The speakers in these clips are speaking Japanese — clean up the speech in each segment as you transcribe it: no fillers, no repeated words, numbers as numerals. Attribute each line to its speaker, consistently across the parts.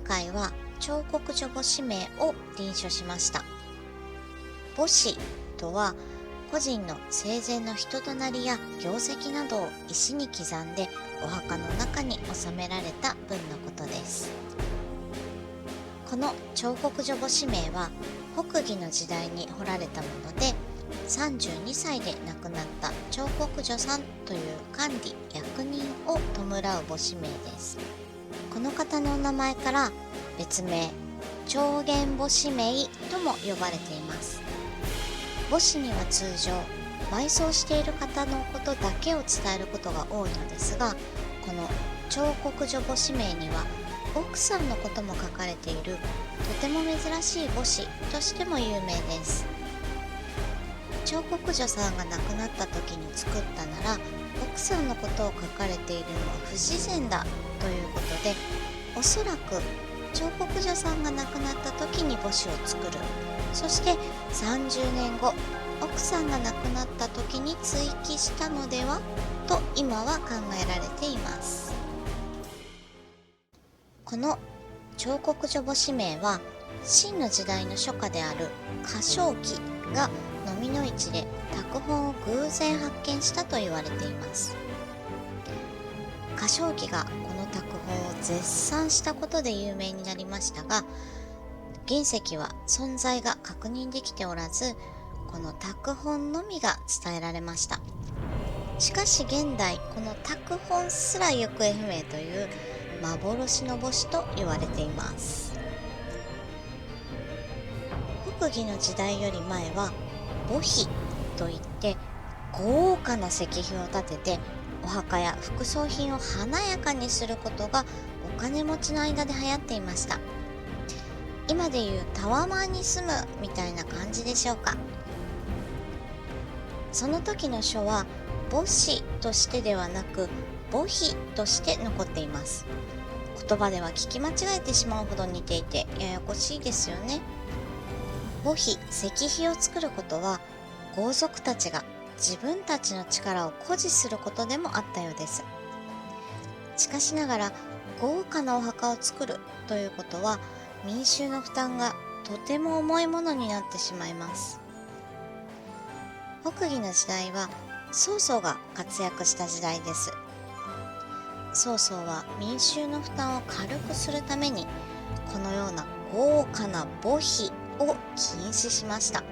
Speaker 1: 回は彫刻所母子名を臨書しました。母子とは個人の生前の人となりや業績などを石に刻んでお墓の中に収められた文のことです。この彫刻所母子名は北魏の時代に彫られたもので、32歳で亡くなった彫刻所さんという管理役人を弔う母子名です。この方のお名前から別名重元母子名とも呼ばれています。母子には通常埋葬している方のことだけを伝えることが多いのですが、この彫刻所母子名には奥さんのことも書かれているとても珍しい母子としても有名です。彫刻所さんが亡くなった時に作ったなら奥さんのことを書かれているのは不自然だということで、おそらく彫刻所さんが亡くなった時に母子を作る、そして30年後奥さんが亡くなった時に追記したのではと今は考えられています。この彫刻所母子名は秦の時代の書家である夏章期が蚤の市で拓本を偶然発見したと言われています。夏章期がこの拓本を絶賛したことで有名になりましたが、原石は存在が確認できておらず、この拓本のみが伝えられました。しかし現代この拓本すら行方不明という幻の母子と言われています。北魏の時代より前は墓碑といって豪華な石碑を建ててお墓や副葬品を華やかにすることがお金持ちの間で流行っていました。今でいうタワマンに住むみたいな感じでしょうか。その時の書は墓誌としてではなく墓碑として残っています。言葉では聞き間違えてしまうほど似ていてややこしいですよね。墓碑、石碑を作ることは豪族たちが自分たちの力を誇示することでもあったようです。しかしながら豪華なお墓を作るということは民衆の負担がとても重いものになってしまいます。北魏の時代は曹操が活躍した時代です。曹操は民衆の負担を軽くするためにこのような豪華な墓碑を禁止しました。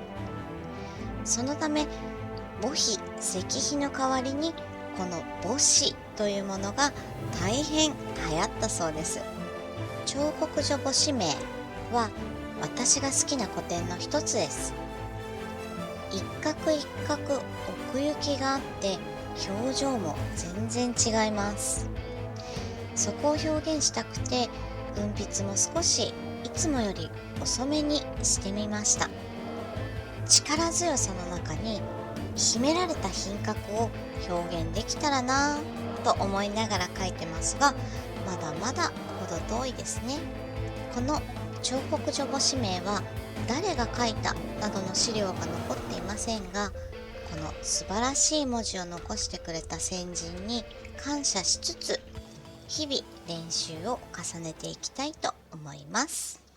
Speaker 1: そのため墓碑、石碑の代わりにこの墓誌というものが大変流行ったそうです。彫刻所母子名は私が好きな古典の一つです。一画一画奥行きがあって表情も全然違います。そこを表現したくて文筆も少しいつもより遅めにしてみました。力強さの中に秘められた品格を表現できたらなぁと思いながら書いてますが、まだまだ程遠いですね。この彫刻所母子名は誰が書いたなどの資料が残っていませんが、この素晴らしい文字を残してくれた先人に感謝しつつ日々練習を重ねていきたいと思います。